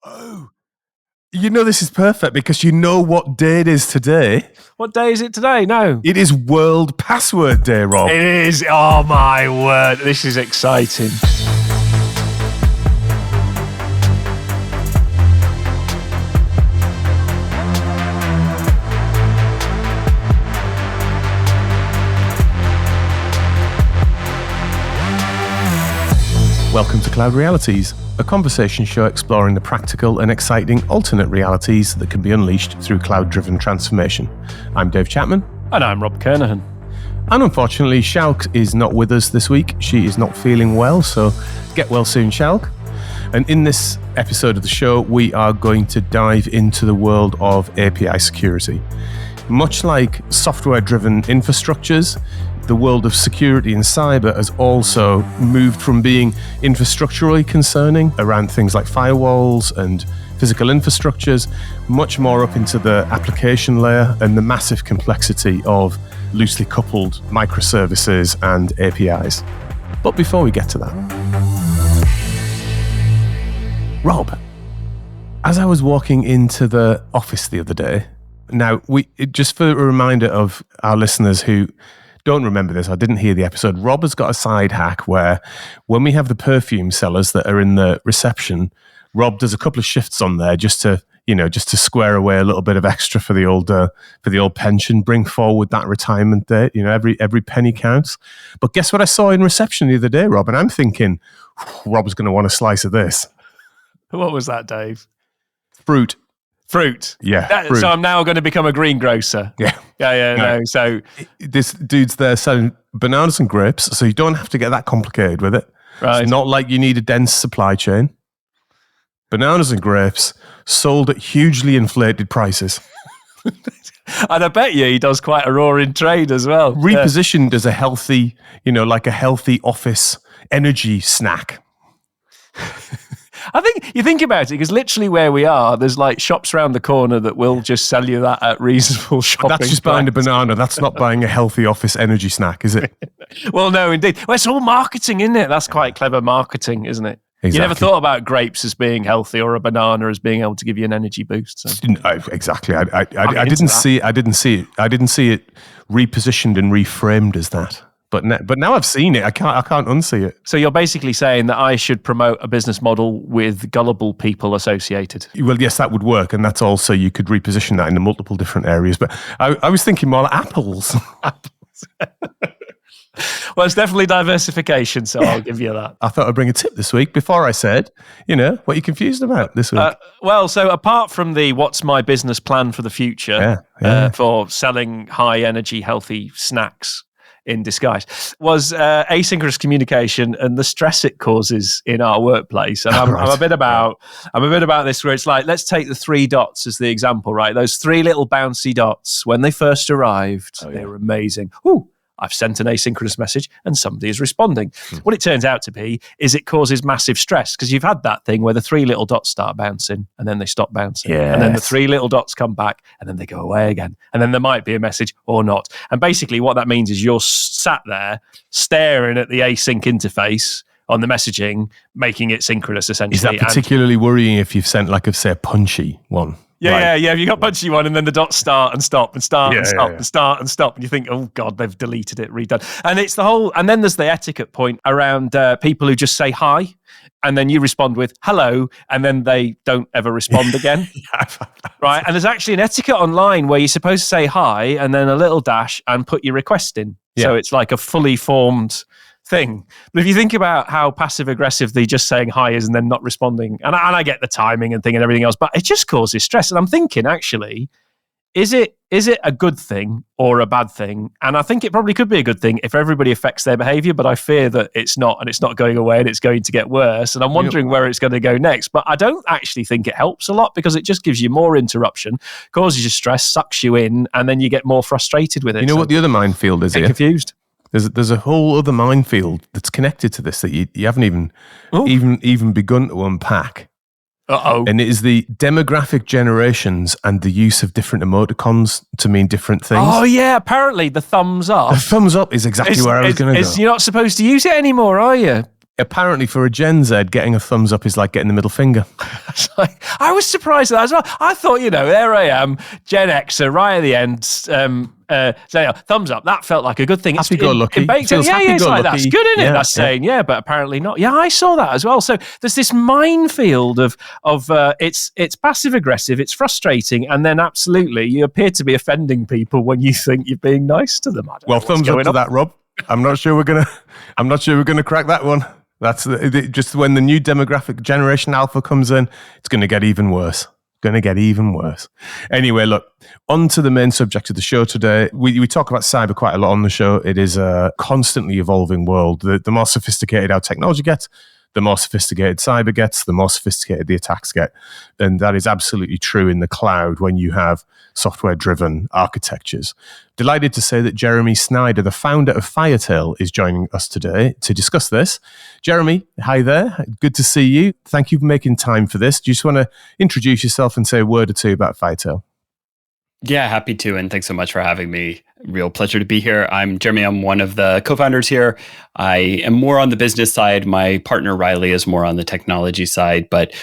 Oh, you know this is perfect because you know what day it is today. What day is it today? No. It is World Password Day, Rob. It is. Oh, my word. This is exciting. Welcome to Cloud Realities, a conversation show exploring the practical and exciting alternate realities that can be unleashed through cloud-driven transformation. I'm Dave Chapman. And I'm Rob Kernahan. And unfortunately, Shalk is not with us this week. She is not feeling well, so get well soon, Shalk. And in this episode of the show, we are going to dive into the world of API security. Much like software-driven infrastructures, the world of security and cyber has also moved from being infrastructurally concerning around things like firewalls and physical infrastructures, much more up into the application layer and the massive complexity of loosely coupled microservices and APIs. But before we get to that, Rob, as I was walking into the office the other day, now just for a reminder of our listeners who don't remember this, I didn't hear the episode. Rob has got a side hack where when we have the perfume sellers that are in the reception, Rob does a couple of shifts on there just to square away a little bit of extra for the old pension, bring forward that retirement date. You know, every penny counts. But guess what I saw in reception the other day, Rob? And I'm thinking, Rob's going to want a slice of this. What was that, Dave? Fruit. Yeah. Fruit. So I'm now going to become a greengrocer. Yeah. No. So this dude's there selling bananas and grapes, so you don't have to get that complicated with it. Right. It's not like you need a dense supply chain. Bananas and grapes sold at hugely inflated prices. And I bet you he does quite a roaring trade as well. Repositioned as a healthy, like a healthy office energy snack. I think you think about it, because literally where we are, there's like shops around the corner that will just sell you that at reasonable shopping. But that's just buying a banana. That's not buying a healthy office energy snack, is it? Well, no, indeed. Well, it's all marketing, isn't it? That's quite clever marketing, isn't it? Exactly. You never thought about grapes as being healthy or a banana as being able to give you an energy boost. So. Exactly. I didn't see it repositioned and reframed as that. But now I've seen it, I can't unsee it. So you're basically saying that I should promote a business model with gullible people associated? Well, yes, that would work, and that's also, you could reposition that into multiple different areas. But I was thinking more like apples. Well, it's definitely diversification, so I'll give you that. I thought I'd bring a tip this week before I said, what you're confused about this week. So apart from the what's my business plan for the future for selling high energy, healthy snacks in disguise, was asynchronous communication and the stress it causes in our workplace. And I'm a bit about this, where it's like, let's take the 3 dots as the example, right? Those 3 little bouncy dots, when they first arrived, they were amazing. Ooh, I've sent an asynchronous message and somebody is responding. What it turns out to be is it causes massive stress, because you've had that thing where the 3 little dots start bouncing and then they stop bouncing. Yes. And then the 3 little dots come back and then they go away again. And then there might be a message or not. And basically what that means is you're sat there staring at the async interface on the messaging, making it synchronous essentially. Is that particularly worrying if you've sent, like, say, a punchy one? Yeah. You got punchy one, and then the dots start and stop and start and stop and start and stop, and you think, oh God, they've deleted it, redone. And it's the whole. And then there's the etiquette point around people who just say hi, and then you respond with hello, and then they don't ever respond again. Right? And there's actually an etiquette online where you're supposed to say hi and then a little dash and put your request in. Yeah. So it's like a fully formed thing. But if you think about how passive aggressive the just saying hi is and then not responding, and I get the timing and thing and everything else, but it just causes stress. And I'm thinking, actually, is it a good thing or a bad thing? And I think it probably could be a good thing if everybody affects their behavior, but I fear that it's not, and it's not going away, and it's going to get worse. And I'm wondering where it's going to go next. But I don't actually think it helps a lot, because it just gives you more interruption, causes you stress, sucks you in, and then you get more frustrated with it. You know what the other minefield is here? Confused. There's a whole other minefield that's connected to this that you haven't even begun to unpack. And it is the demographic generations and the use of different emoticons to mean different things. Oh yeah, apparently the thumbs up. The thumbs up is exactly where I was going to go. You're not supposed to use it anymore, are you? Apparently, for a Gen Z, getting a thumbs up is like getting the middle finger. I was surprised at that as well. I thought, there I am, Gen Xer, right at the end. Thumbs up. That felt like a good thing. Happy go lucky. It's like that's good, isn't it? That's saying, but apparently not. Yeah, I saw that as well. So there's this minefield of it's passive aggressive, it's frustrating, and then absolutely you appear to be offending people when you think you're being nice to them. Well, thumbs up to that, Rob. I'm not sure we're gonna crack that one. That's just when the new demographic, Generation Alpha, comes in, it's going to get even worse. Anyway, look, on to the main subject of the show today. We talk about cyber quite a lot on the show. It is a constantly evolving world. The more sophisticated our technology gets, the more sophisticated cyber gets, the more sophisticated the attacks get. And that is absolutely true in the cloud when you have software-driven architectures. Delighted to say that Jeremy Snyder, the founder of FireTail, is joining us today to discuss this. Jeremy, hi there. Good to see you. Thank you for making time for this. Do you just want to introduce yourself and say a word or two about FireTail? Yeah, happy to. And thanks so much for having me. Real pleasure to be here. I'm Jeremy. I'm one of the co-founders here. I am more on the business side. My partner, Riley, is more on the technology side. But,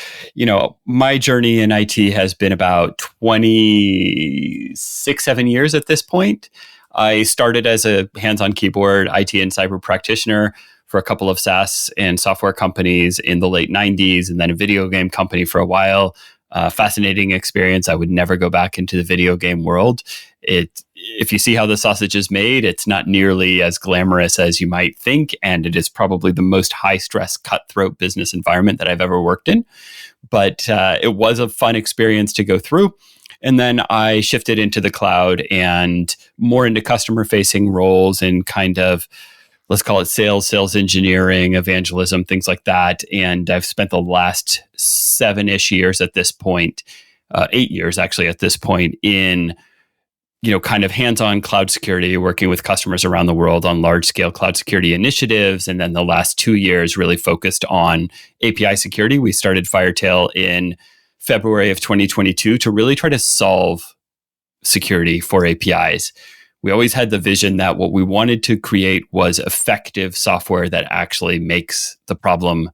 my journey in IT has been about 7 years at this point. I started as a hands-on keyboard IT and cyber practitioner for a couple of SaaS and software companies in the late 90s, and then a video game company for a while. Fascinating experience. I would never go back into the video game world. If you see how the sausage is made, it's not nearly as glamorous as you might think, and it is probably the most high-stress, cutthroat business environment that I've ever worked in. But it was a fun experience to go through. And then I shifted into the cloud and more into customer-facing roles and kind of, let's call it sales engineering, evangelism, things like that. And I've spent the last 7-ish years at this point, 8 years actually at this point, in kind of hands-on cloud security, working with customers around the world on large-scale cloud security initiatives. And then the last 2 years really focused on API security. We started FireTail in February of 2022 to really try to solve security for APIs. We always had the vision that what we wanted to create was effective software that actually makes the problem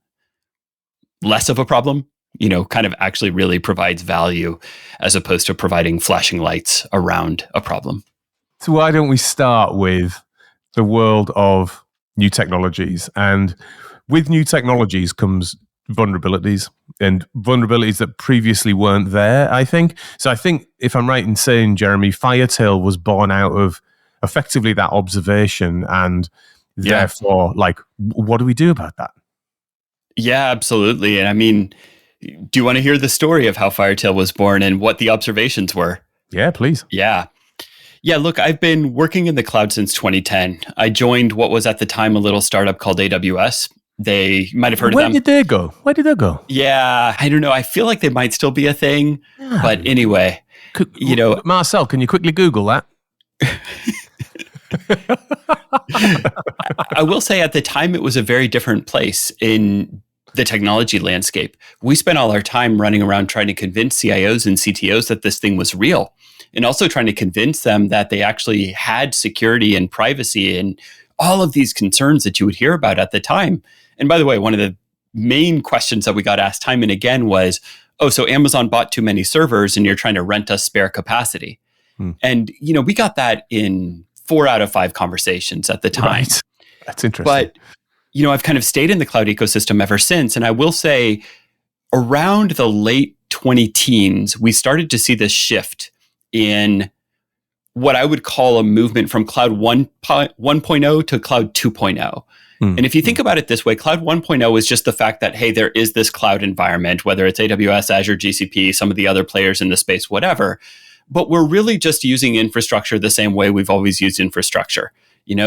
less of a problem, kind of actually really provides value as opposed to providing flashing lights around a problem. So why don't we start with the world of new technologies? And with new technologies comes vulnerabilities, and vulnerabilities that previously weren't there, I think. So I think, if I'm right in saying, Jeremy, FireTail was born out of effectively that observation, and therefore, what do we do about that? Yeah, absolutely. And I mean, do you want to hear the story of how FireTail was born and what the observations were? Yeah, please. Yeah, look, I've been working in the cloud since 2010. I joined what was at the time a little startup called AWS. They might have heard of them. Where did they go? Yeah, I don't know. I feel like they might still be a thing. Yeah. But anyway, Marcel, can you quickly Google that? I will say at the time, it was a very different place in the technology landscape. We spent all our time running around trying to convince CIOs and CTOs that this thing was real, and also trying to convince them that they actually had security and privacy and all of these concerns that you would hear about at the time. And by the way, one of the main questions that we got asked time and again was, so Amazon bought too many servers and you're trying to rent us spare capacity. And, we got that in 4 out of 5 conversations at the time. Right. That's interesting. But, I've kind of stayed in the cloud ecosystem ever since. And I will say around the late 2010s, we started to see this shift in what I would call a movement from cloud 1.0 to cloud 2.0. And if you think about it this way, cloud 1.0 is just the fact that, hey, there is this cloud environment, whether it's AWS, Azure, GCP, some of the other players in the space, whatever. But we're really just using infrastructure the same way we've always used infrastructure.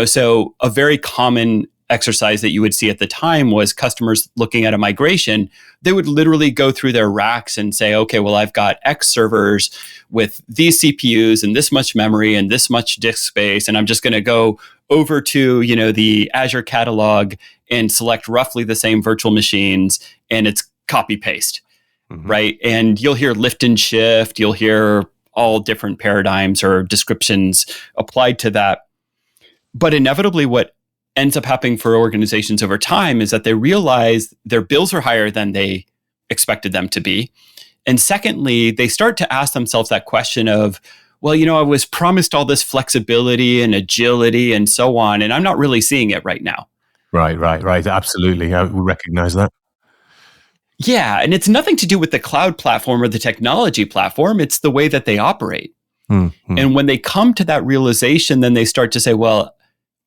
So a very common exercise that you would see at the time was customers looking at a migration. They would literally go through their racks and say, okay, well, I've got X servers with these CPUs and this much memory and this much disk space, and I'm just going to go over to the Azure catalog and select roughly the same virtual machines, and it's copy paste, right? And you'll hear lift and shift, you'll hear all different paradigms or descriptions applied to that. But inevitably, what ends up happening for organizations over time is that they realize their bills are higher than they expected them to be. And secondly, they start to ask themselves that question of, well, I was promised all this flexibility and agility and so on, and I'm not really seeing it right now. Right. Absolutely. We recognize that. Yeah. And it's nothing to do with the cloud platform or the technology platform. It's the way that they operate. Mm-hmm. And when they come to that realization, then they start to say, well,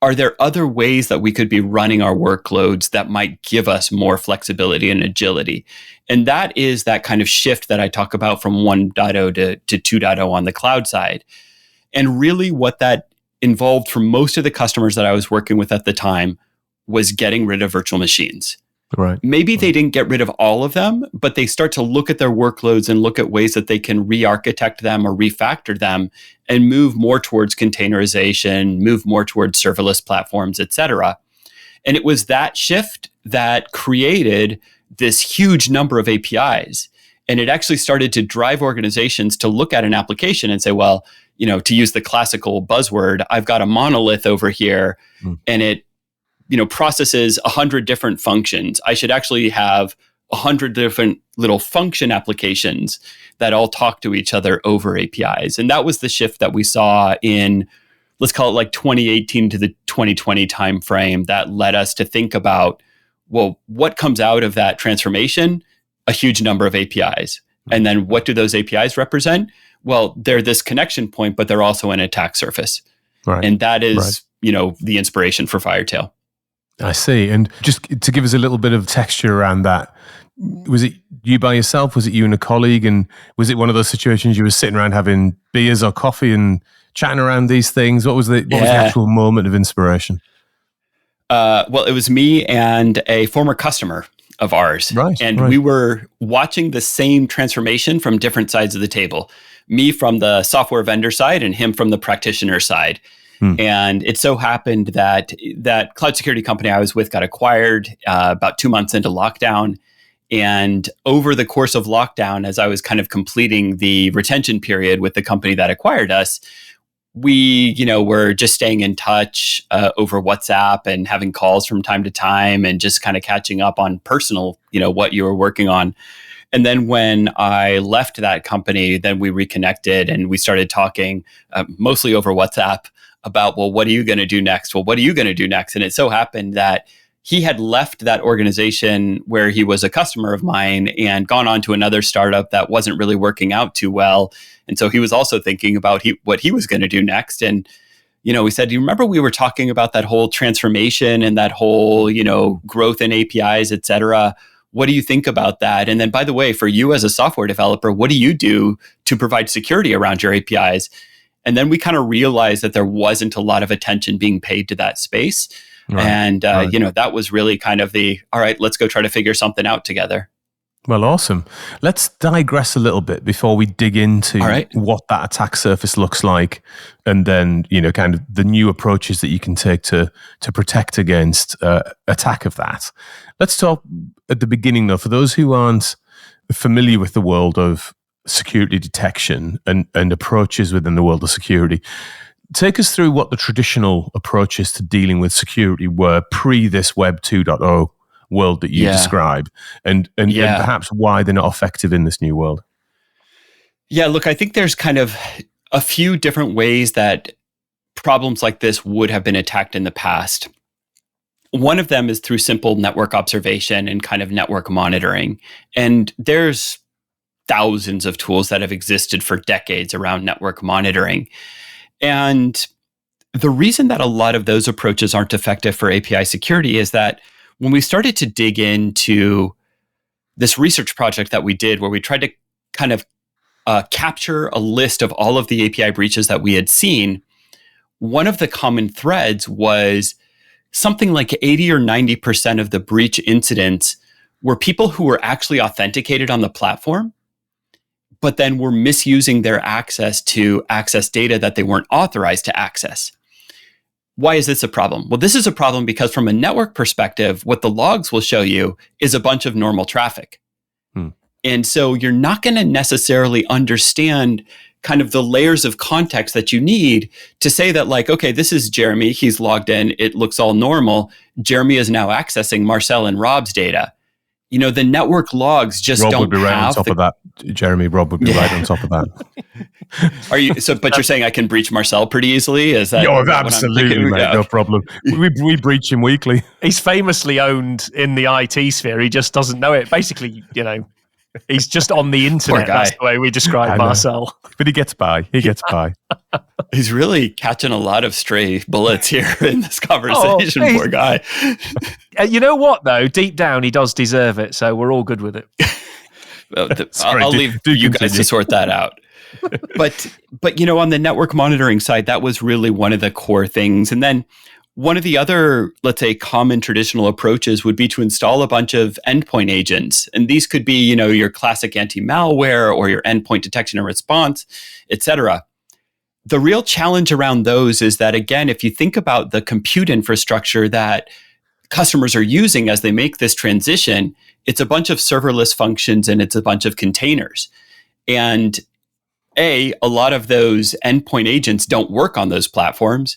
are there other ways that we could be running our workloads that might give us more flexibility and agility? And that is that kind of shift that I talk about from 1.0 to 2.0 on the cloud side. And really what that involved for most of the customers that I was working with at the time was getting rid of virtual machines. Right. Maybe they didn't get rid of all of them, but they start to look at their workloads and look at ways that they can re-architect them or refactor them and move more towards containerization, move more towards serverless platforms, et cetera. And it was that shift that created this huge number of APIs. And it actually started to drive organizations to look at an application and say, well, to use the classical buzzword, I've got a monolith over here and it processes 100 different functions. I should actually have 100 different little function applications that all talk to each other over APIs. And that was the shift that we saw in, let's call it like 2018 to the 2020 timeframe that led us to think about, well, what comes out of that transformation? A huge number of APIs. And then what do those APIs represent? Well, they're this connection point, but they're also an attack surface. Right. And that is, the inspiration for FireTail. I see. And just to give us a little bit of texture around that, was it you by yourself? Was it you and a colleague? And was it one of those situations you were sitting around having beers or coffee and chatting around these things? What was the actual moment of inspiration? Well, it was me and a former customer of ours. Right. We were watching the same transformation from different sides of the table. Me from the software vendor side and him from the practitioner side. And it so happened that that cloud security company I was with got acquired about 2 months into lockdown. And over the course of lockdown, as I was kind of completing the retention period with the company that acquired us, we, were just staying in touch over WhatsApp and having calls from time to time and just kind of catching up on personal, what you were working on. And then when I left that company, then we reconnected and we started talking mostly over WhatsApp about, well, what are you going to do next? Well, what are you going to do next? And it so happened that he had left that organization where he was a customer of mine and gone on to another startup that wasn't really working out too well. And so he was also thinking about what he was going to do next. And, we said, do you remember we were talking about that whole transformation and that whole, growth in APIs, et cetera? What do you think about that? And then, by the way, for you as a software developer, what do you do to provide security around your APIs? And then we kind of realized that there wasn't a lot of attention being paid to that space. Right, and, that was really kind of all right, let's go try to figure something out together. Well, awesome. Let's digress a little bit before we dig into what that attack surface looks like and then, kind of the new approaches that you can take to protect against attack of that. Let's talk at the beginning, though, for those who aren't familiar with the world of security detection and approaches within the world of security. Take us through what the traditional approaches to dealing with security were pre this Web 2.0 world that you describe and perhaps why they're not effective in this new world. Yeah, look, I think there's kind of a few different ways that problems like this would have been attacked in the past. One of them is through simple network observation and kind of network monitoring. And there's thousands of tools that have existed for decades around network monitoring. And the reason that a lot of those approaches aren't effective for API security is that when we started to dig into this research project that we did, where we tried to kind of capture a list of all of the API breaches that we had seen, one of the common threads was something like 80 or 90% of the breach incidents were people who were actually authenticated on the platform, but then were misusing their access to access data that they weren't authorized to access. Why is this a problem? Well, this is a problem because from a network perspective, what the logs will show you is a bunch of normal traffic. And so you're not going to necessarily understand kind of the layers of context that you need to say that, like, okay, this is Jeremy. He's logged in. It looks all normal. Jeremy is now accessing Marcel and Rob's data. The network logs just Rob don't would be right on top of that. Jeremy, Rob would be right on top of that. But you're saying I can breach Marcel pretty easily? Is that? Absolutely, mate. No problem. We breach him weekly. He's famously owned in the IT sphere. He just doesn't know it. Basically, he's just on the internet. That's the way we describe Marcel. But he gets by. He's really catching a lot of stray bullets here in this conversation, poor guy. You know what, though? Deep down, he does deserve it, so we're all good with it. I'll leave you guys to sort that out. But on the network monitoring side, that was really one of the core things. And then one of the other, let's say, common traditional approaches would be to install a bunch of endpoint agents. And these could be, your classic anti-malware or your endpoint detection and response, et cetera. The real challenge around those is that, again, if you think about the compute infrastructure that customers are using as they make this transition, it's a bunch of serverless functions and it's a bunch of containers. And a lot of those endpoint agents don't work on those platforms.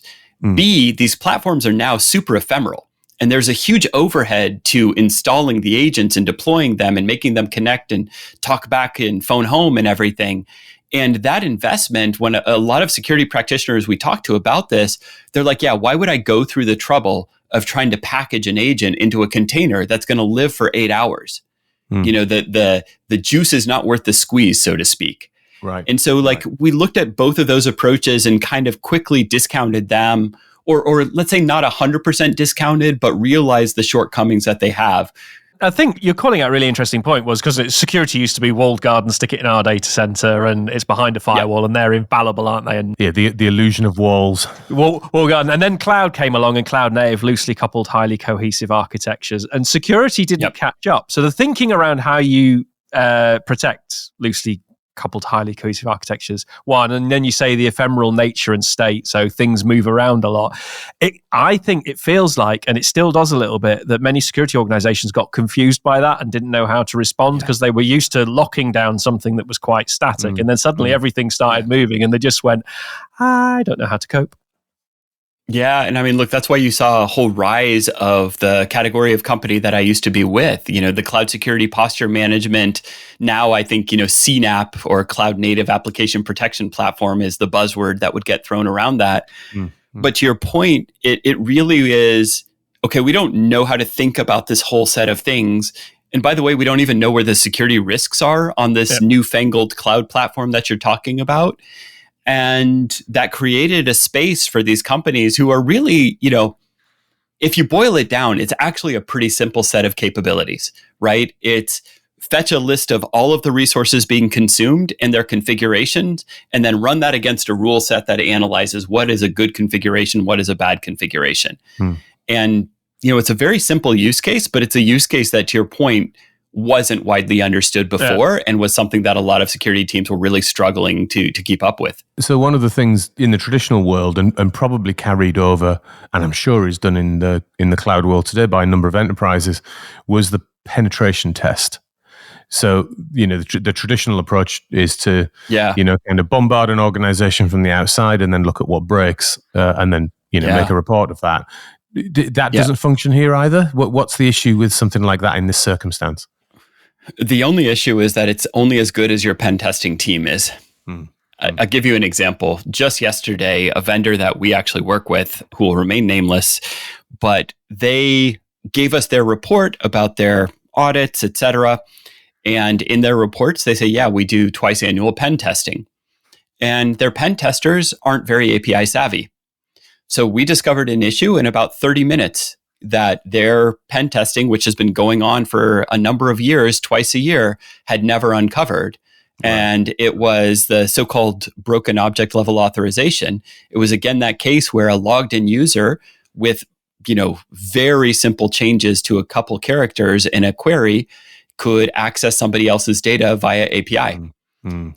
B, these platforms are now super ephemeral. And there's a huge overhead to installing the agents and deploying them and making them connect and talk back and phone home and everything. And that investment, when a lot of security practitioners we talk to about this, they're like, yeah, why would I go through the trouble of trying to package an agent into a container that's going to live for 8 hours? The juice is not worth the squeeze, so to speak. Right. And so we looked at both of those approaches and kind of quickly discounted them, or let's say not 100% discounted, but realized the shortcomings that they have. I think you're calling out a really interesting point was because security used to be walled garden, stick it in our data center, and it's behind a firewall, and they're infallible, aren't they? And the illusion of walls. Wall garden. And then cloud came along, and cloud native, loosely coupled, highly cohesive architectures, and security didn't catch up. So the thinking around how you protect loosely coupled highly cohesive architectures, one, and then you say the ephemeral nature and state, so things move around a lot. I think it feels like, and it still does a little bit, that many security organizations got confused by that and didn't know how to respond because they were used to locking down something that was quite static, and then suddenly everything started moving and they just went, I don't know how to cope. Yeah. And I mean, look, that's why you saw a whole rise of the category of company that I used to be with, the cloud security posture management. Now, I think, CNAP or cloud native application protection platform is the buzzword that would get thrown around that. But to your point, it really is, okay, we don't know how to think about this whole set of things. And by the way, we don't even know where the security risks are on this newfangled cloud platform that you're talking about. And that created a space for these companies who are really, if you boil it down, it's actually a pretty simple set of capabilities, right? It's fetch a list of all of the resources being consumed and their configurations, and then run that against a rule set that analyzes what is a good configuration, what is a bad configuration. And, it's a very simple use case, but it's a use case that, to your point, wasn't widely understood before and was something that a lot of security teams were really struggling to keep up with. So one of the things in the traditional world and probably carried over, and I'm sure is done in the cloud world today by a number of enterprises, was the penetration test. So, the traditional approach is to, kind of bombard an organization from the outside and then look at what breaks and then, make a report of that. That doesn't function here either. What's the issue with something like that in this circumstance? The only issue is that it's only as good as your pen testing team is. I'll give you an example. Just yesterday, a vendor that we actually work with, who will remain nameless, but they gave us their report about their audits, et cetera. And in their reports, they say, we do twice annual pen testing. And their pen testers aren't very API savvy. So we discovered an issue in about 30 minutes that their pen testing, which has been going on for a number of years, twice a year, had never uncovered. Right. And it was the so-called broken object level authorization. It was, again, that case where a logged in user with, very simple changes to a couple characters in a query could access somebody else's data via API.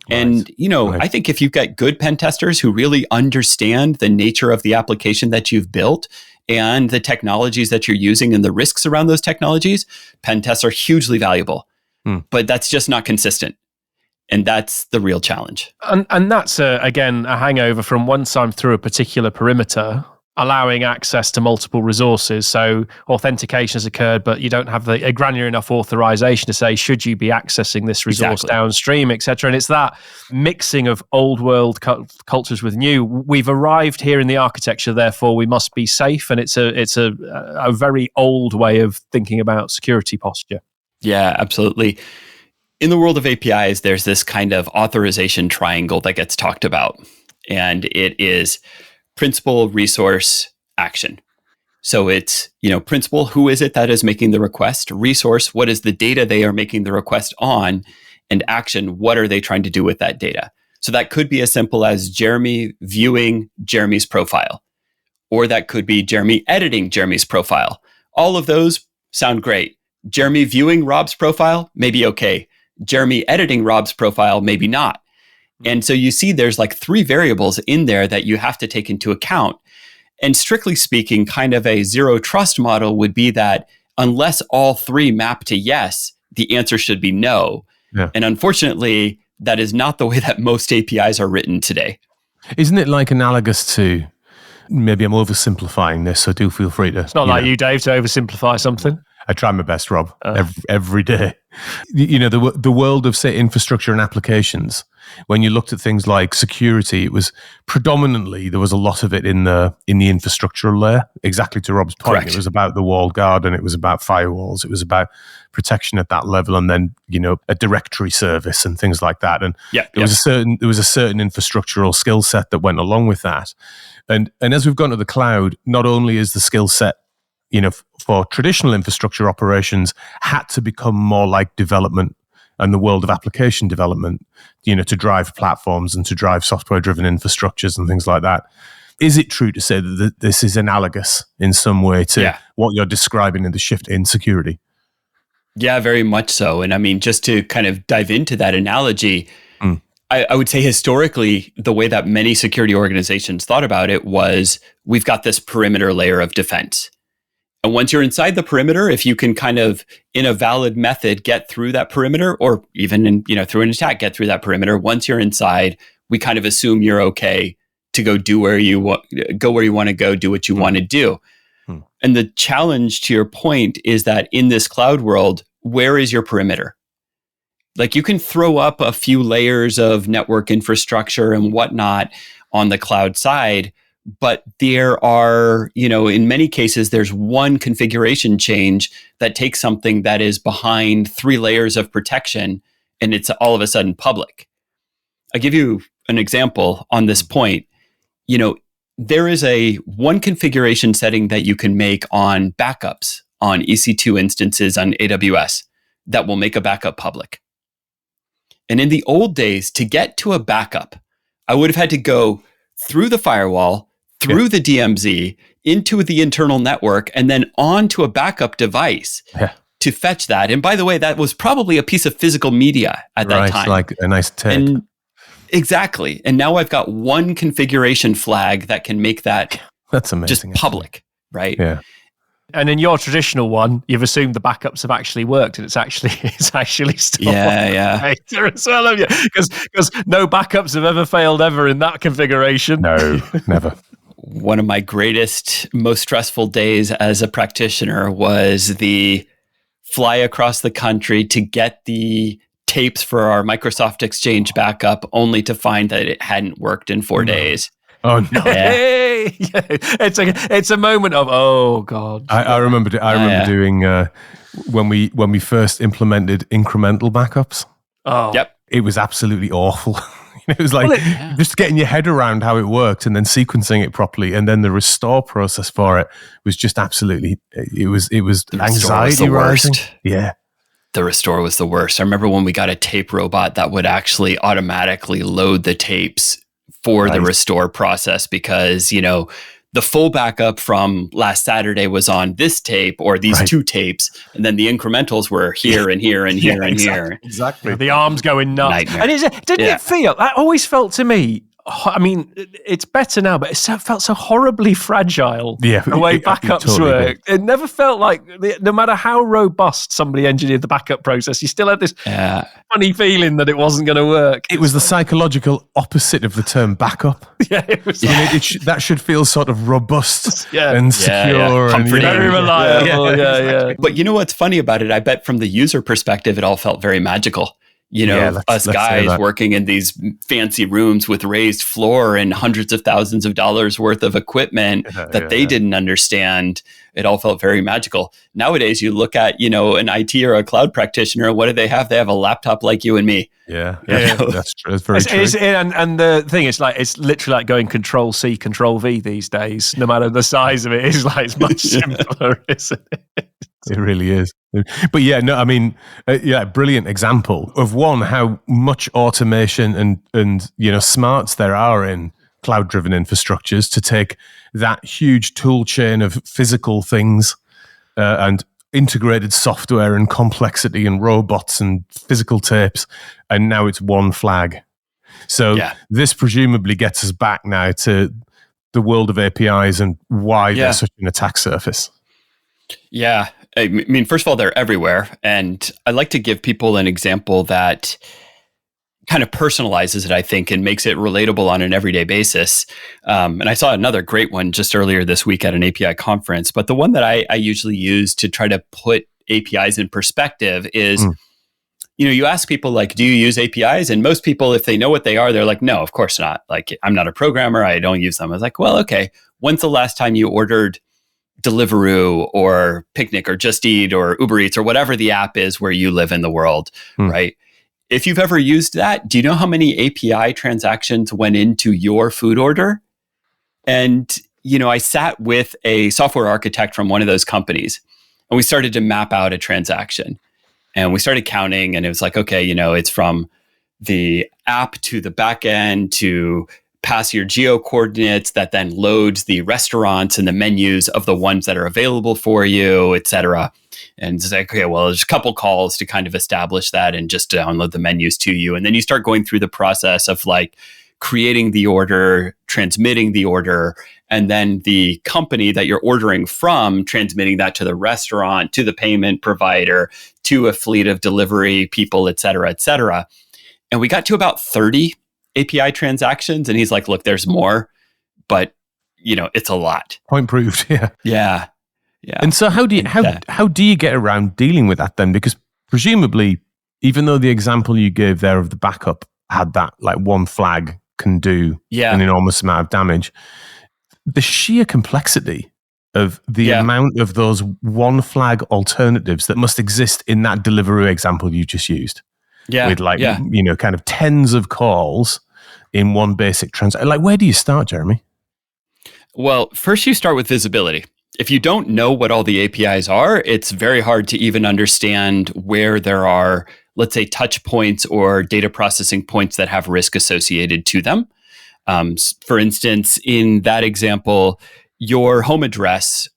And, I think if you've got good pen testers who really understand the nature of the application that you've built and the technologies that you're using and the risks around those technologies, pen tests are hugely valuable. But that's just not consistent. And that's the real challenge. And that's, again, a hangover from once I'm through a particular perimeter, allowing access to multiple resources. So authentication has occurred, but you don't have a granular enough authorization to say, should you be accessing this resource downstream, et cetera. And it's that mixing of old world cultures with new. We've arrived here in the architecture, therefore we must be safe. And it's a very old way of thinking about security posture. Yeah, absolutely. In the world of APIs, there's this kind of authorization triangle that gets talked about. And it is principal, resource, action. So it's, principal, who is it that is making the request? Resource, what is the data they are making the request on? And action, what are they trying to do with that data? So that could be as simple as Jeremy viewing Jeremy's profile, or that could be Jeremy editing Jeremy's profile. All of those sound great. Jeremy viewing Rob's profile, maybe okay. Jeremy editing Rob's profile, maybe not. And so you see there's like 3 variables in there that you have to take into account. And strictly speaking, kind of a zero trust model would be that unless all 3 map to yes, the answer should be no. Yeah. And unfortunately, that is not the way that most APIs are written today. Isn't it like analogous to, maybe I'm oversimplifying this, so do feel free to... It's not like you, Dave, to oversimplify something. I try my best, Rob, every day. The world of, say, infrastructure and applications, when you looked at things like security, it was predominantly, there was a lot of it in the infrastructural layer, exactly to Rob's point. Correct. It was about the walled garden, it was about firewalls, it was about protection at that level, and then, a directory service and things like that. And there was a certain infrastructural skill set that went along with that. And as we've gone to the cloud, not only is the skill set for traditional infrastructure operations had to become more like development and the world of application development, to drive platforms and to drive software-driven infrastructures and things like that. Is it true to say that this is analogous in some way to what you're describing in the shift in security? Yeah, very much so. And I mean, just to kind of dive into that analogy, I would say historically, the way that many security organizations thought about it was, we've got this perimeter layer of defense. And once you're inside the perimeter, if you can kind of, in a valid method, get through that perimeter, or even through an attack, get through that perimeter, once you're inside, we kind of assume you're okay to go do where you want to go, do what you want to do. And the challenge, to your point, is that in this cloud world, where is your perimeter? Like, you can throw up a few layers of network infrastructure and whatnot on the cloud side, but there are, in many cases, there's one configuration change that takes something that is behind 3 layers of protection, and it's all of a sudden public. I'll give you an example on this point. There is a one configuration setting that you can make on backups on EC2 instances on AWS that will make a backup public. And in the old days, to get to a backup, I would have had to go through the firewall, through the DMZ, into the internal network, and then onto a backup device to fetch that. And by the way, that was probably a piece of physical media at that time. Like a nice tape. Exactly. And now I've got one configuration flag that can make that That's amazing, just public, right? Yeah. And in your traditional one, you've assumed the backups have actually worked, and it's actually still data as well, have you? Because no backups have ever failed ever in that configuration. No, never. One of my greatest, most stressful days as a practitioner was the fly across the country to get the tapes for our Microsoft Exchange backup, only to find that it hadn't worked in 4 days. Oh no! Hey! It's a moment of, oh god. I remember doing when we first implemented incremental backups. Oh, yep. It was absolutely awful. It was like just getting your head around how it worked and then sequencing it properly, and then the restore process for it was just absolutely. It was anxiety rising. Yeah. The restore was the worst. I remember when we got a tape robot that would actually automatically load the tapes for the restore process, because, the full backup from last Saturday was on this tape or these 2 tapes, and then the incrementals were here and here and here and here. Exactly. The arms going nuts. Nightmare. And didn't it feel, that always felt to me, I mean, it's better now, but it felt so horribly fragile. Yeah, the way backups totally work. It never felt like, no matter how robust somebody engineered the backup process, you still had this funny feeling that it wasn't going to work. It was the psychological opposite of the term backup. Yeah, it was. That should feel sort of robust Yeah. and secure and very reliable. Yeah. But you know what's funny about it? I bet from the user perspective, it all felt very magical. You know, us guys working in these fancy rooms with raised floor and hundreds of thousands of dollars worth of equipment that they didn't understand. It all felt very magical. Nowadays, you look at, you know, an IT or a cloud practitioner, what do they have? They have a laptop like you and me. Yeah. That's true. That's very true. And the thing is, like, it's literally like going Control-C, Control-V these days. No matter the size of it, it's much simpler, isn't it? It really is. But yeah, no, I mean, brilliant example of one, how much automation and you know, smarts there are in cloud-driven infrastructures to take that huge tool chain of physical things and integrated software and complexity and robots and physical tapes, and now it's one flag. So this presumably gets us back now to the world of APIs and why they're such an attack surface. Yeah. I mean, first of all, they're everywhere. And I like to give people an example that kind of personalizes it, I think, and makes it relatable on an everyday basis. And I saw another great one just earlier this week at an API conference. But the one that I usually use to try to put APIs in perspective is, you know, you ask people, like, do you use APIs? And most people, if they know what they are, they're like, no, of course not. Like, I'm not a programmer. I don't use them. I was like, well, okay. When's the last time you ordered Deliveroo or Picnic or Just Eat or Uber Eats or whatever the app is where you live in the world, right? If you've ever used that, do you know how many API transactions went into your food order? And, you know, I sat with a software architect from one of those companies and we started to map out a transaction and we started counting, and it was like, okay, you know, it's from the app to the back end to pass your geo coordinates that then loads the restaurants and the menus of the ones that are available for you, et cetera. And it's like, okay, well, there's a couple calls to kind of establish that and just download the menus to you. And then you start going through the process of like creating the order, transmitting the order, and then the company that you're ordering from transmitting that to the restaurant, to the payment provider, to a fleet of delivery people, et cetera, et cetera. And we got to about 30 API transactions, and he's like, look, there's more, but you know, it's a lot. Point proved. Yeah. And so how do you get around dealing with that then? Because presumably, even though the example you gave there of the backup had that, like, one flag can do an enormous amount of damage, the sheer complexity of the amount of those one flag alternatives that must exist in that Deliveroo example you just used. With you know, kind of tens of calls in one basic transaction. Like, where do you start, Jeremy? Well, first you start with visibility. If you don't know what all the APIs are, it's very hard to even understand where there are, let's say, touch points or data processing points that have risk associated to them. For instance, in that example, your home address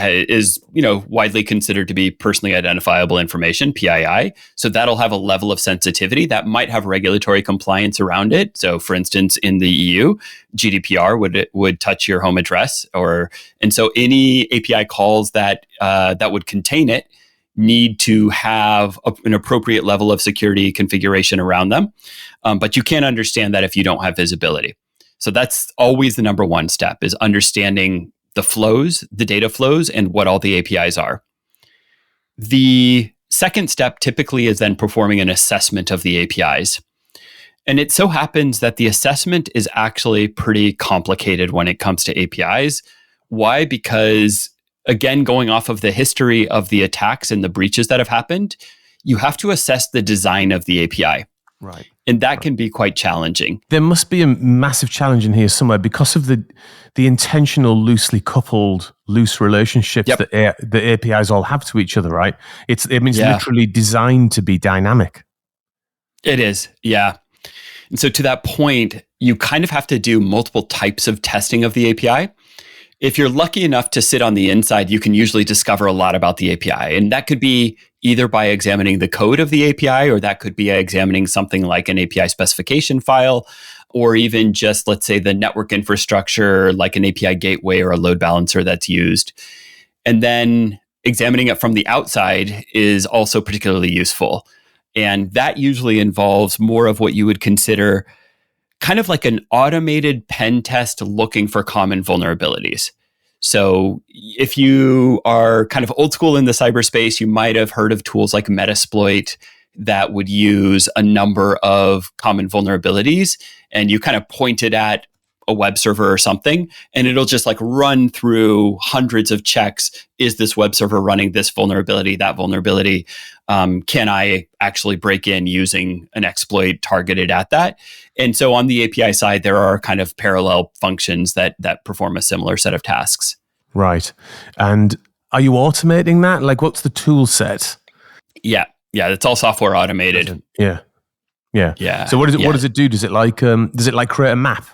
is, you know, widely considered to be personally identifiable information, PII. So that'll have a level of sensitivity that might have regulatory compliance around it. So, for instance, in the EU, GDPR would touch your home address, and so any API calls that would contain it need to have an appropriate level of security configuration around them. But you can't understand that if you don't have visibility. So that's always the number one step, is understanding the flows, the data flows, and what all the APIs are. The second step typically is then performing an assessment of the APIs. And it so happens that the assessment is actually pretty complicated when it comes to APIs. Why? Because, again, going off of the history of the attacks and the breaches that have happened, you have to assess the design of the API. Right. And that can be quite challenging. There must be a massive challenge in here somewhere because of the intentional, loosely coupled, loose relationships that the APIs all have to each other, right? It's literally designed to be dynamic. It is, yeah. And so to that point, you kind of have to do multiple types of testing of the API. If you're lucky enough to sit on the inside, you can usually discover a lot about the API. And that could be either by examining the code of the API, or that could be examining something like an API specification file, or even just, let's say, the network infrastructure, like an API gateway or a load balancer that's used. And then examining it from the outside is also particularly useful. And that usually involves more of what you would consider kind of like an automated pen test looking for common vulnerabilities. So if you are kind of old school in the cyberspace, you might have heard of tools like Metasploit that would use a number of common vulnerabilities, and you kind of point it at a web server or something, and it'll just like run through hundreds of checks. Is this web server running this vulnerability, that vulnerability? Can I actually break in using an exploit targeted at that? And so on the API side, there are kind of parallel functions that perform a similar set of tasks. Right. And are you automating that? Like, what's the tool set? Yeah, it's all software automated. Yeah. So what does it do? Does it like create a map?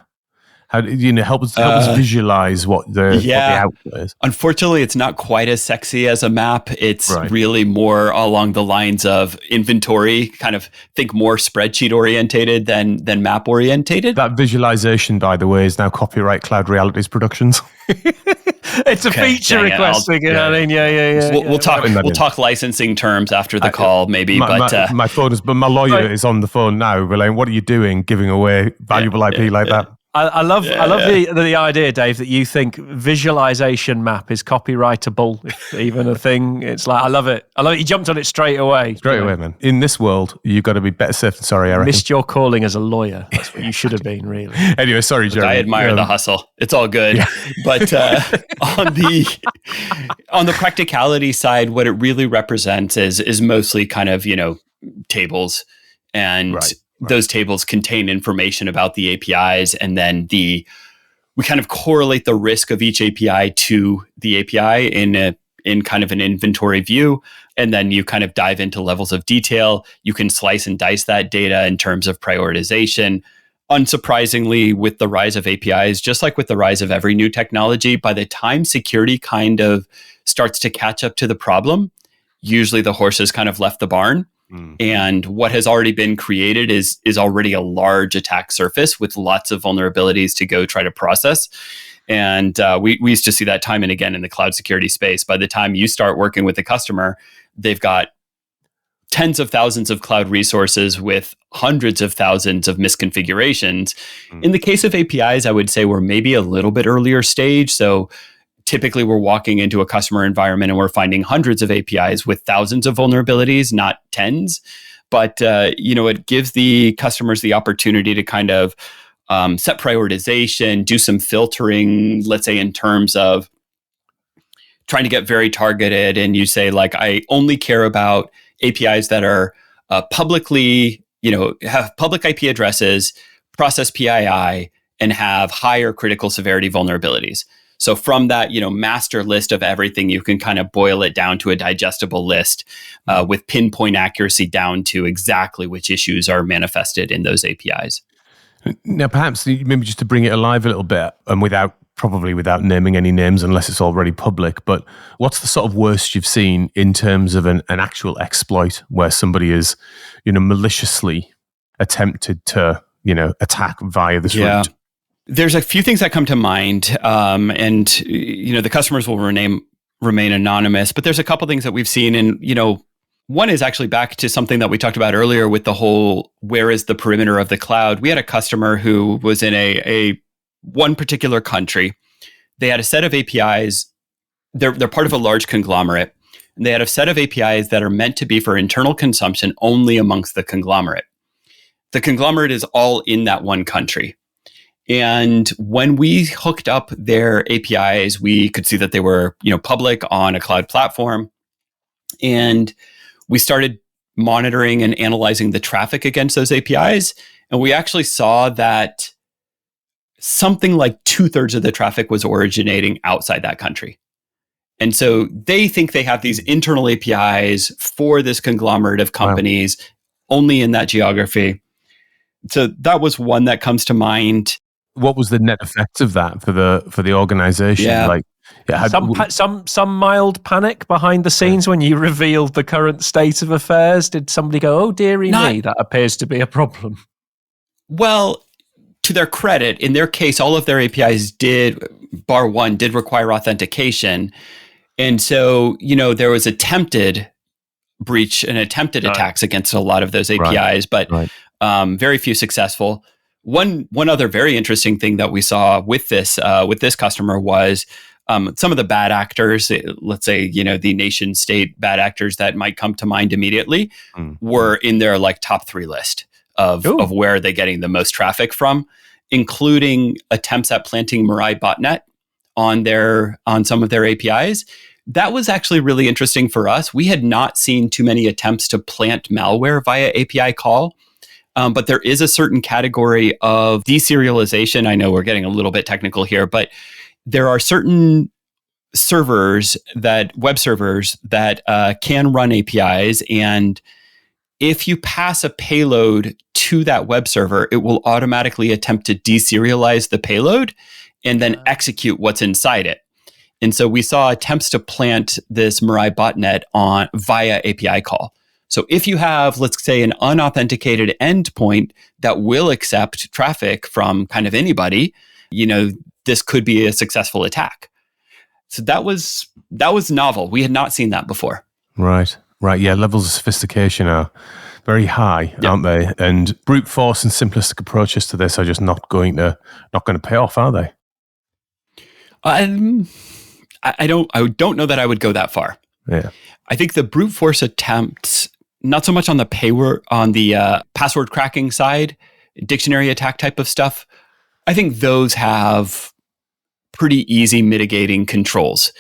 How help us visualize what the output is? Unfortunately, it's not quite as sexy as a map. It's really more along the lines of inventory. Kind of think more spreadsheet orientated than map orientated. That visualization, by the way, is now copyright Cloud Realities Productions. It's a feature request. We'll talk licensing terms after the call, maybe. My phone is, but my lawyer is on the phone now. Relating, what are you doing, giving away valuable IP like that? I love the idea, Dave, that you think visualization map is copyrightable, if even a thing. It's like, I love it. You jumped on it straight away. Straight away, man. In this world, you've got to be better safe than sorry, I reckon. Missed your calling as a lawyer. That's what you should have been, really. Anyway, sorry, Jeremy. I admire the hustle. It's all good. Yeah. But on the practicality side, what it really represents is mostly kind of, tables. And those tables contain information about the APIs, and then we kind of correlate the risk of each API to the API in kind of an inventory view. And then you kind of dive into levels of detail. You can slice and dice that data in terms of prioritization. Unsurprisingly, with the rise of APIs, just like with the rise of every new technology, by the time security kind of starts to catch up to the problem, usually the horse has kind of left the barn. And what has already been created is already a large attack surface with lots of vulnerabilities to go try to process. And we used to see that time and again in the cloud security space. By the time you start working with the customer, they've got tens of thousands of cloud resources with hundreds of thousands of misconfigurations. In the case of APIs, I would say we're maybe a little bit earlier stage. So typically we're walking into a customer environment and we're finding hundreds of APIs with thousands of vulnerabilities, not tens. But, it gives the customers the opportunity to kind of set prioritization, do some filtering, let's say in terms of trying to get very targeted. And you say, like, I only care about APIs that are publicly, have public IP addresses, process PII, and have higher critical severity vulnerabilities. So from that, master list of everything, you can kind of boil it down to a digestible list with pinpoint accuracy down to exactly which issues are manifested in those APIs. Now, perhaps maybe just to bring it alive a little bit, and without naming any names unless it's already public, but what's the sort of worst you've seen in terms of an actual exploit where somebody is, maliciously attempted to, attack via this route? There's a few things that come to mind, and the customers will remain anonymous. But there's a couple things that we've seen, and one is actually back to something that we talked about earlier with the whole where is the perimeter of the cloud. We had a customer who was in a one particular country. They had a set of APIs. They're part of a large conglomerate, and they had a set of APIs that are meant to be for internal consumption only amongst the conglomerate. The conglomerate is all in that one country. And when we hooked up their APIs, we could see that they were, public on a cloud platform. And we started monitoring and analyzing the traffic against those APIs. And we actually saw that something like 2/3 of the traffic was originating outside that country. And so they think they have these internal APIs for this conglomerate of companies only in that geography. So that was one that comes to mind. What was the net effect of that for the organization? Yeah. Like, Yeah, some mild panic behind the scenes when you revealed the current state of affairs. Did somebody go, "Oh dearie me, that appears to be a problem"? Well, to their credit, in their case, all of their APIs bar one, did require authentication. And so, there was attempted breach and attempted attacks against a lot of those APIs, but very few successful. One other very interesting thing that we saw with this customer was some of the bad actors, let's say, the nation state bad actors that might come to mind immediately, were in their top 3 list of where they're getting the most traffic from, including attempts at planting Mirai botnet on some of their APIs. That was actually really interesting for us. We had not seen too many attempts to plant malware via API call. But there is a certain category of deserialization. I know we're getting a little bit technical here, but there are certain web servers that can run APIs. And if you pass a payload to that web server, it will automatically attempt to deserialize the payload and then execute what's inside it. And so we saw attempts to plant this Mirai botnet via API call. So if you have, let's say, an unauthenticated endpoint that will accept traffic from kind of anybody, this could be a successful attack. So that was novel. We had not seen that before. Right. Yeah, levels of sophistication are very high, aren't they? And brute force and simplistic approaches to this are just not going to pay off, are they? I don't know that I would go that far. Yeah. I think the brute force attempts, not so much on the password cracking side, dictionary attack type of stuff. I think those have pretty easy mitigating controls.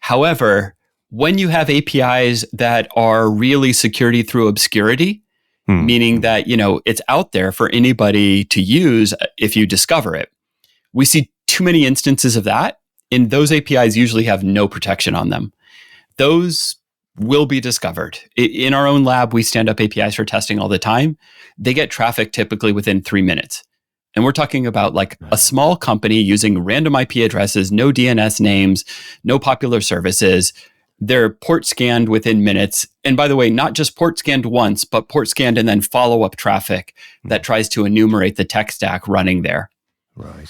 However, when you have APIs that are really security through obscurity, meaning that, it's out there for anybody to use if you discover it, we see too many instances of that, and those APIs usually have no protection on them. Those will be discovered. In our own lab, we stand up APIs for testing all the time. They get traffic typically within 3 minutes. And we're talking about a small company using random IP addresses, no DNS names, no popular services. They're port scanned within minutes. And by the way, not just port scanned once, but port scanned and then follow-up traffic that tries to enumerate the tech stack running there. Right.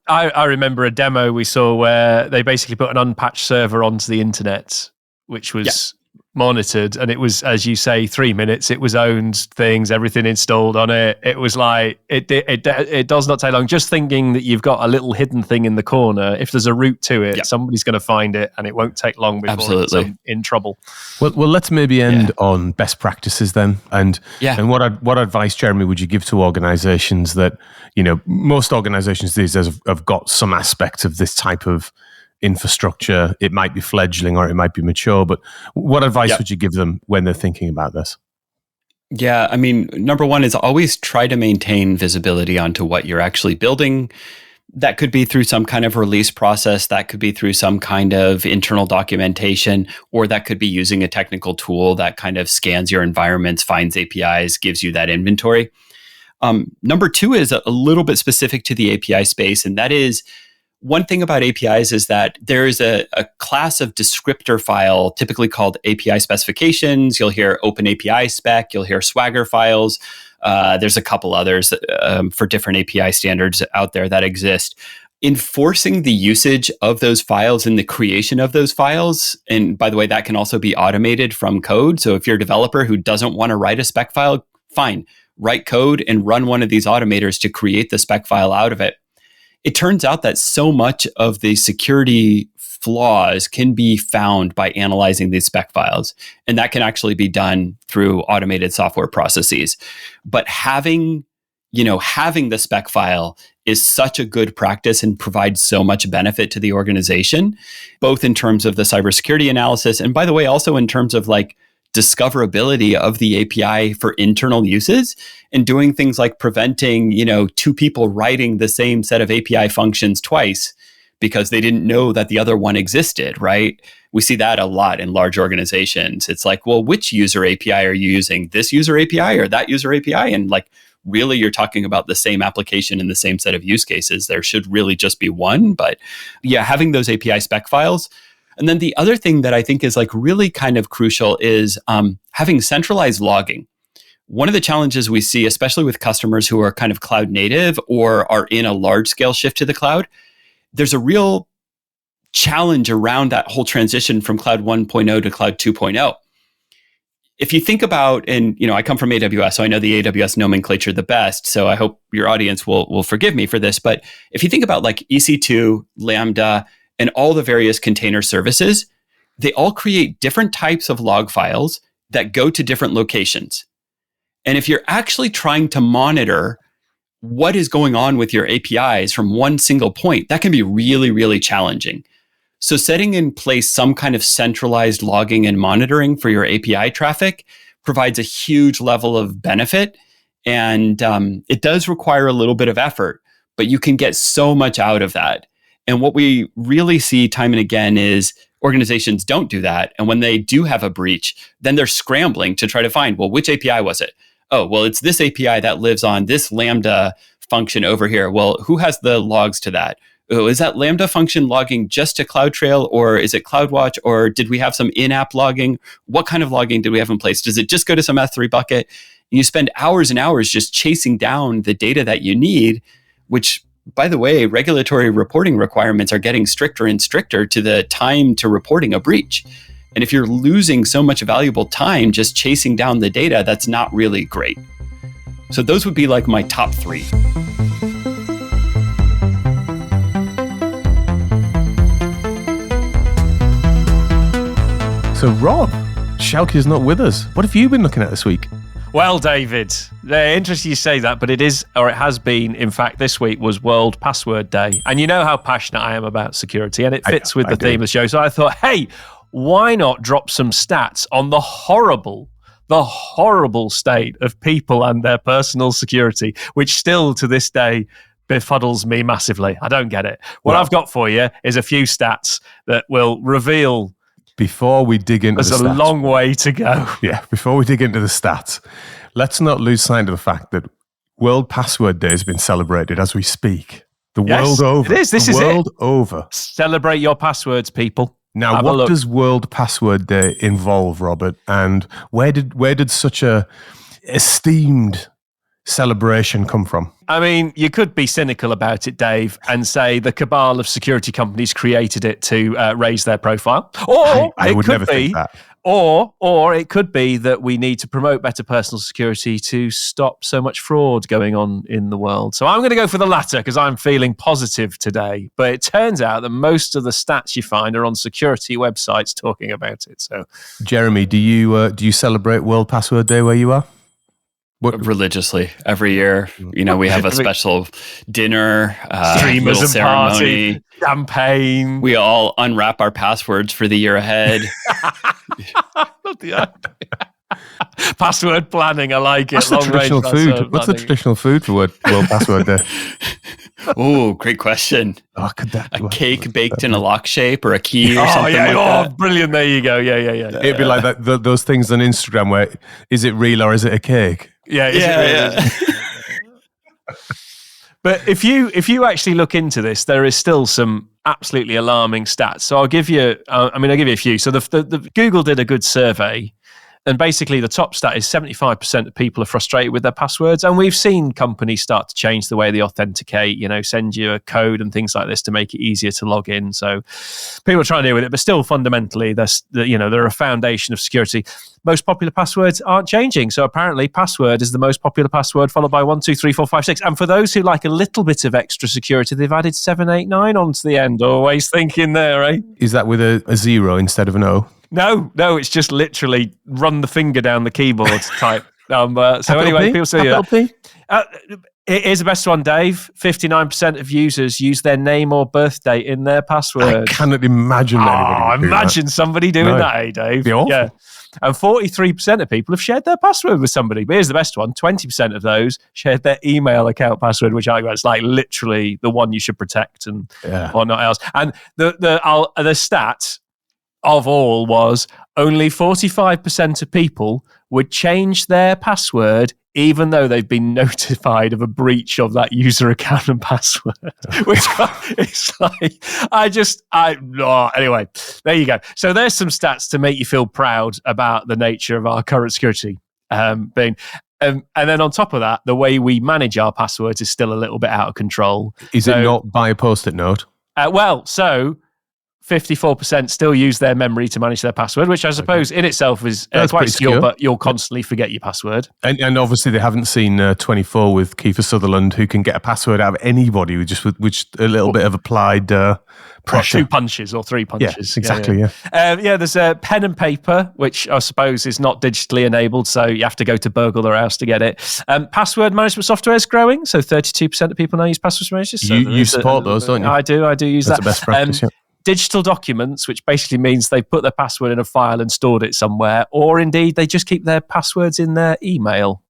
I remember a demo we saw where they basically put an unpatched server onto the internet, which was monitored, and it was, as you say, 3 minutes. It was owned things, everything installed on it. It was it does not take long. Just thinking that you've got a little hidden thing in the corner, if there's a route to it, somebody's going to find it, and it won't take long before it's in trouble. Well, let's maybe end on best practices then, and what advice, Jeremy, would you give to organizations that, most organizations these days have got some aspect of this type of infrastructure? It might be fledgling or it might be mature, but what advice would you give them when they're thinking about this? Yeah, I mean, number one is always try to maintain visibility onto what you're actually building. That could be through some kind of release process, that could be through some kind of internal documentation, or that could be using a technical tool that kind of scans your environments, finds APIs, gives you that inventory. Number two is a little bit specific to the API space, and that is, one thing about APIs is that there is a class of descriptor file typically called API specifications. You'll hear Open API spec, you'll hear Swagger files. There's a couple others for different API standards out there that exist. Enforcing the usage of those files and the creation of those files, and by the way, that can also be automated from code. So if you're a developer who doesn't want to write a spec file, fine, write code and run one of these automators to create the spec file out of it. It turns out that so much of the security flaws can be found by analyzing these spec files. And that can actually be done through automated software processes. But having the spec file is such a good practice and provides so much benefit to the organization, both in terms of the cybersecurity analysis. And by the way, also in terms of discoverability of the API for internal uses, and doing things like preventing, two people writing the same set of API functions twice because they didn't know that the other one existed, right? We see that a lot in large organizations. It's well, which user API are you using? This user API or that user API? And really you're talking about the same application and the same set of use cases. There should really just be one. But yeah, having those API spec files. And then the other thing that I think is like really kind of crucial is having centralized logging. One of the challenges we see, especially with customers who are kind of cloud native or are in a large scale shift to the cloud, there's a real challenge around that whole transition from cloud 1.0 to cloud 2.0. If you think about, and I come from AWS, so I know the AWS nomenclature the best, so I hope your audience will forgive me for this, but if you think about like EC2, Lambda, and all the various container services, they all create different types of log files that go to different locations. And if you're actually trying to monitor what is going on with your APIs from one single point, that can be really, really challenging. So setting in place some kind of centralized logging and monitoring for your API traffic provides a huge level of benefit. And it does require a little bit of effort, but you can get so much out of that. And what we really see time and again is organizations don't do that. And when they do have a breach, then they're scrambling to try to find, well, which API was it? Oh, well, it's this API that lives on this Lambda function over here. Well, who has the logs to that? Oh, is that Lambda function logging just to CloudTrail, or is it CloudWatch, or did we have some in-app logging? What kind of logging did we have in place? Does it just go to some S3 bucket? And you spend hours and hours just chasing down the data that you need, which, by the way, regulatory reporting requirements are getting stricter and stricter to the time to reporting a breach. And if you're losing so much valuable time just chasing down the data, that's not really great. So those would be like my top 3. So Rob, Schalke is not with us. What have you been looking at this week? Well, David, interesting you say that, but it is, or it has been, in fact, this week was World Password Day. And you know how passionate I am about security, and it fits with the theme of the show. So I thought, hey, why not drop some stats on the horrible state of people and their personal security, which still to this day befuddles me massively. I don't get it. What I've got for you is a few stats that will reveal. Before we dig into there's the stats, a long way to go. Yeah, before we dig into the stats, let's not lose sight of the fact that World Password Day has been celebrated as we speak. The world over. It is. This is world over. Celebrate your passwords, people. Now, what does World Password Day involve, Robert? And where did such a esteemed celebration come from? I mean, you could be cynical about it, Dave, and say the cabal of security companies created it to raise their profile. Or I would never think that. Or it could be that we need to promote better personal security to stop so much fraud going on in the world. So I'm going to go for the latter because I'm feeling positive today. But it turns out that most of the stats you find are on security websites talking about it. So, Jeremy, do you celebrate World Password Day where you are? Religiously every year, we have a special dinner, streamers and ceremony, party, champagne. We all unwrap our passwords for the year ahead. Password planning, I like it. What's the traditional food? What's the traditional food for World Password Day? Oh, great question. Oh, could that a cake baked in a lock shape or a key or something like that? Brilliant. There you go. Yeah. It'd be like that, those things on Instagram where, is it real or is it a cake? Yeah. But if you actually look into this, there is still some absolutely alarming stats. So I'll give you a few. So the Google did a good survey, and basically the top stat is 75% of people are frustrated with their passwords. And we've seen companies start to change the way they authenticate, send you a code and things like this to make it easier to log in. So people are trying to deal with it, but still fundamentally, they're a foundation of security. Most popular passwords aren't changing. So apparently password is the most popular password, followed by 1, 2, 3, 4, 5, 6. And for those who like a little bit of extra security, they've added 7, 8, 9 onto the end. Always thinking there, eh? Is that with a 0 instead of an O? No, it's just literally run the finger down the keyboard type number. So anyway, people say it is the best one, Dave. 59% of users use their name or birth date in their password. I cannot imagine anybody doing imagine that. Somebody doing that, eh, Dave? Yeah. And 43% of people have shared their password with somebody. But here's the best one. 20% of those shared their email account password, which I think is like literally the one you should protect and or not else. And the stat of all was only 45% of people would change their password even though they've been notified of a breach of that user account and password, which it's like, anyway, there you go. So there's some stats to make you feel proud about the nature of our current security being. And then on top of that, the way we manage our passwords is still a little bit out of control. Is it not by a post-it note? 54% still use their memory to manage their password, which I suppose in itself is quite secure, but you'll constantly forget your password. And obviously they haven't seen 24 with Kiefer Sutherland, who can get a password out of anybody with just a little bit of applied pressure. 2 punches or 3 punches. Yeah, exactly, yeah. There's a pen and paper, which I suppose is not digitally enabled, so you have to go to burgle their house to get it. Password management software is growing, so 32% of people now use password managers. So you support those, don't you? I do use That's that. the best practice, yeah. Digital documents, which basically means they put their password in a file and stored it somewhere, or indeed they just keep their passwords in their email.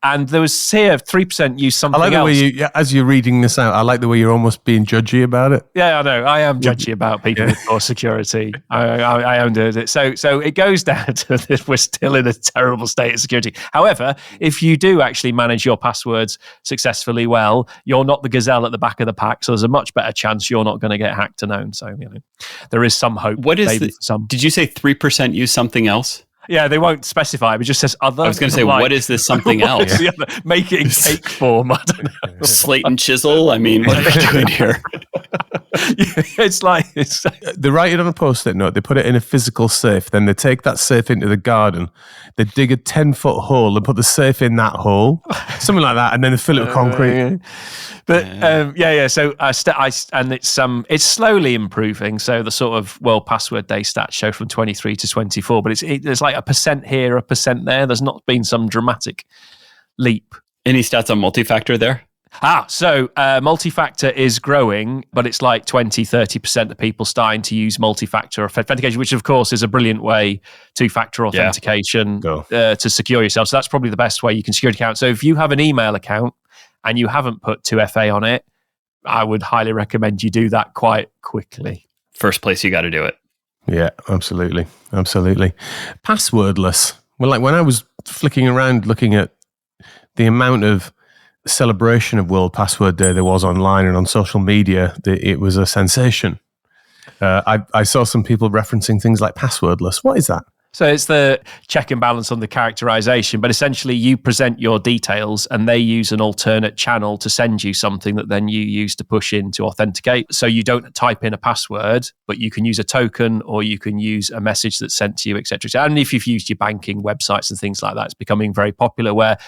And there was here 3% use something else. I like the way as you're reading this out, I like the way you're almost being judgy about it. Yeah, I know. I am judgy about people with poor security. I am doing it. So it goes down to this. We're still in a terrible state of security. However, if you do actually manage your passwords successfully well, you're not the gazelle at the back of the pack. So there's a much better chance you're not going to get hacked and owned. So there is some hope. What is did you say 3% use something else? Yeah, they won't specify. It just says other. I was going to say, what is this something else? Make it in cake form. I don't know. Slate and chisel? I mean, what are we doing here? It's like... They write it on a post-it note. They put it in a physical safe. Then they take that safe into the garden. They dig a 10-foot hole and put the safe in that hole. Something like that. And then they fill it with concrete. But so it's slowly improving. So the sort of World Password Day stats show from 23 to 24, but there's like 1% here, 1% there. There's not been some dramatic leap. Any stats on multi-factor there? So multi-factor is growing, but it's like 20-30% of people starting to use multi-factor authentication, which of course is a brilliant way, two-factor authentication to secure yourself. So that's probably the best way you can secure your account. So if you have an email account and you haven't put 2FA on it, I would highly recommend you do that quite quickly. First place you got to do it. Yeah, absolutely. Passwordless. Well, like when I was flicking around looking at the amount of celebration of World Password Day there was online and on social media, it was a sensation. I saw some people referencing things like passwordless. What is that? So it's the check and balance on the characterization, but essentially you present your details and they use an alternate channel to send you something that then you use to push in to authenticate. So you don't type in a password, but you can use a token or you can use a message that's sent to you, etc. And if you've used your banking websites and things like that, it's becoming very popular where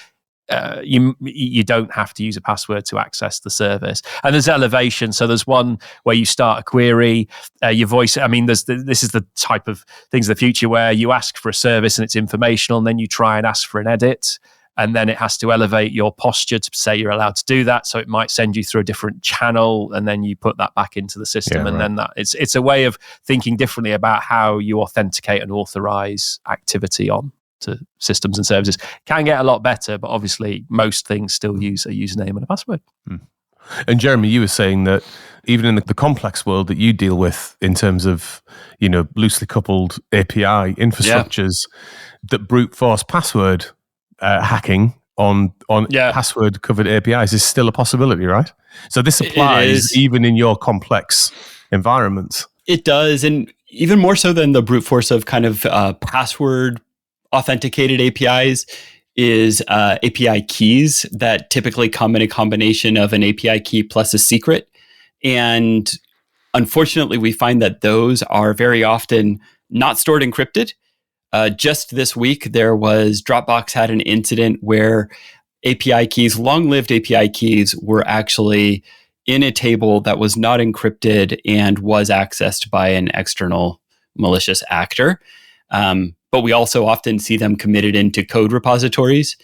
you don't have to use a password to access the service. And there's elevation. So there's one where you start a query, your voice. I mean, this is the type of things of the future where you ask for a service and it's informational, and then you try and ask for an edit, and then it has to elevate your posture to say you're allowed to do that. So it might send you through a different channel, and then you put that back into the system. Yeah, and right. then that it's a way of thinking differently about how you authenticate and authorize activity on to systems and services. Can get a lot better, but obviously most things still use a username and a password. And Jeremy, you were saying that even in the complex world that you deal with in terms of, loosely coupled API infrastructures, that brute force password hacking on password covered APIs is still a possibility, right? So this applies even in your complex environments. It does. And even more so than the brute force of kind of password authenticated APIs is API keys that typically come in a combination of an API key plus a secret. And unfortunately, we find that those are very often not stored encrypted. Just this week, Dropbox had an incident where API keys, long-lived API keys, were actually in a table that was not encrypted and was accessed by an external malicious actor. But we also often see them committed into code repositories.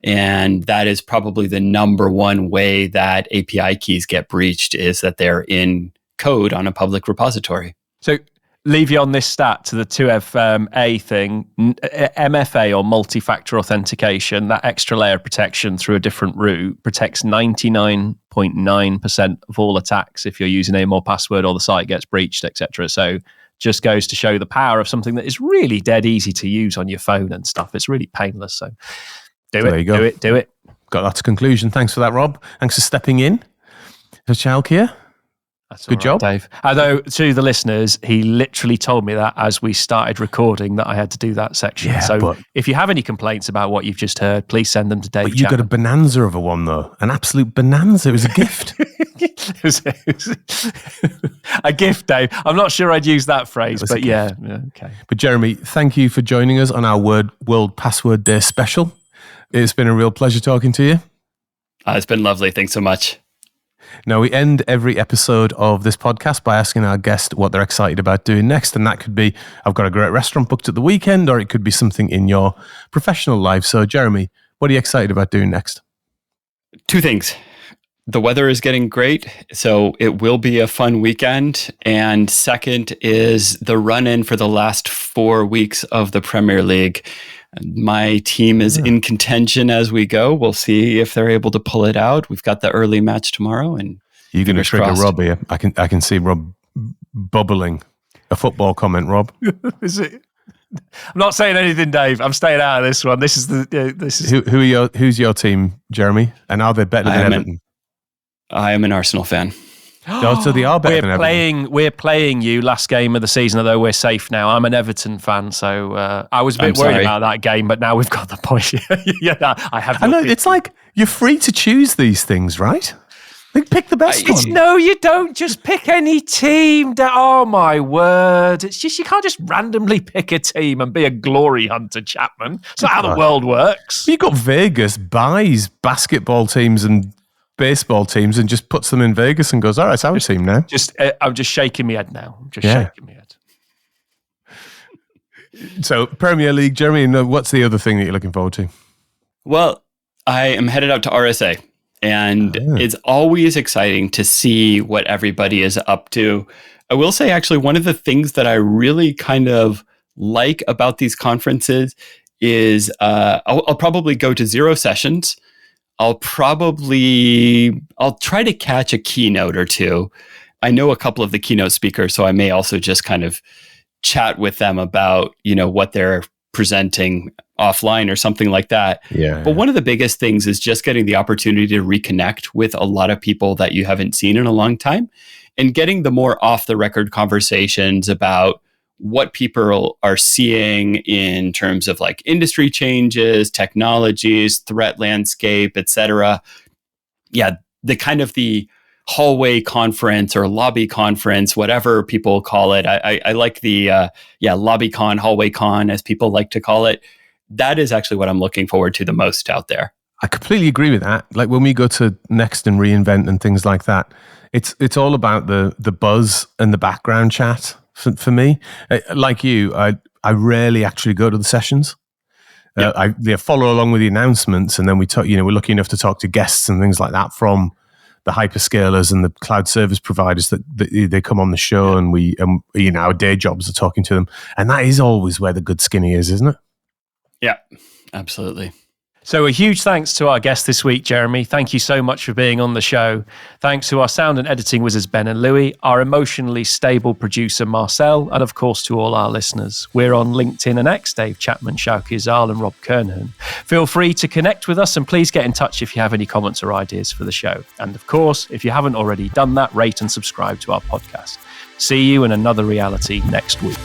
And that is probably the number one way that API keys get breached, is that they're in code on a public repository. So leave you on this stat to the 2FA thing. MFA, or multi-factor authentication, that extra layer of protection through a different route, protects 99.9% of all attacks if your username or password or the site gets breached, etc. So just goes to show the power of something that is really dead easy to use on your phone and stuff. It's really painless. So Do There you go. Do it. Got that to conclusion. Thanks for that, Rob. Thanks for stepping in for Chalk here. That's good job, Dave. Although to the listeners, he literally told me that as we started recording that I had to do that section. Yeah, so but if you have any complaints about what you've just heard, please send them to Dave. But you got a bonanza of a one though, an absolute bonanza. It was a gift. It was a gift, Dave. I'm not sure I'd use that phrase, but yeah, okay. But Jeremy, thank you for joining us on our World Password Day special. It's been a real pleasure talking to you. It's been lovely. Thanks so much. Now, we end every episode of this podcast by asking our guest what they're excited about doing next. And that could be, I've got a great restaurant booked at the weekend, or it could be something in your professional life. So, Jeremy, what are you excited about doing next? 2 things. The weather is getting great, so it will be a fun weekend. And second is the run-in for the last 4 weeks of the Premier League. My team is in contention as we go. We'll see if they're able to pull it out. We've got the early match tomorrow, and you're going to trigger Rob here. I can see Rob bubbling. A football comment, Rob. Is it? I'm not saying anything, Dave. I'm staying out of this one. This is who's your team, Jeremy? And are they better than Everton? I am an Arsenal fan. So they are better than Everton. We're playing you last game of the season, although we're safe now. I'm an Everton fan, so I was a bit worried about that game, but now we've got the point. I have. I know, it's like you're free to choose these things, right? Like pick the best one. No, you don't just pick any team. Oh my word. It's just, you can't just randomly pick a team and be a glory hunter, Chapman. It's not how the world works. You've got Vegas buys basketball teams and baseball teams and just puts them in Vegas and goes, all right, it's our team now. I'm just shaking my head now. Shaking my head. So Premier League, Jeremy, what's the other thing that you're looking forward to? Well, I am headed out to RSA, and it's always exciting to see what everybody is up to. I will say, actually, one of the things that I really kind of like about these conferences is I'll probably go to 0 sessions. I'll try to catch a keynote or two. I know a couple of the keynote speakers, so I may also just kind of chat with them about, what they're presenting offline or something like that. Yeah. But one of the biggest things is just getting the opportunity to reconnect with a lot of people that you haven't seen in a long time, and getting the more off the record conversations about what people are seeing in terms of like industry changes, technologies, threat landscape, etc. Yeah, the hallway conference or lobby conference, whatever people call it. I like the lobby con, hallway con, as people like to call it. That is actually what I'm looking forward to the most out there. I completely agree with that. Like when we go to Next and reInvent and things like that, it's all about the buzz and the background chat. For me, like you, I rarely actually go to the sessions. I follow along with the announcements, and then we talk. We're lucky enough to talk to guests and things like that from the hyperscalers and the cloud service providers that they come on the show, and we, our day jobs are talking to them, and that is always where the good skinny is, isn't it? Yeah, absolutely. So a huge thanks to our guest this week, Jeremy. Thank you so much for being on the show. Thanks to our sound and editing wizards, Ben and Louis, our emotionally stable producer, Marcel, and of course to all our listeners. We're on LinkedIn and X, Dave Chapman, Shauki Azal, and Rob Kernhan. Feel free to connect with us, and please get in touch if you have any comments or ideas for the show. And of course, if you haven't already done that, rate and subscribe to our podcast. See you in another reality next week.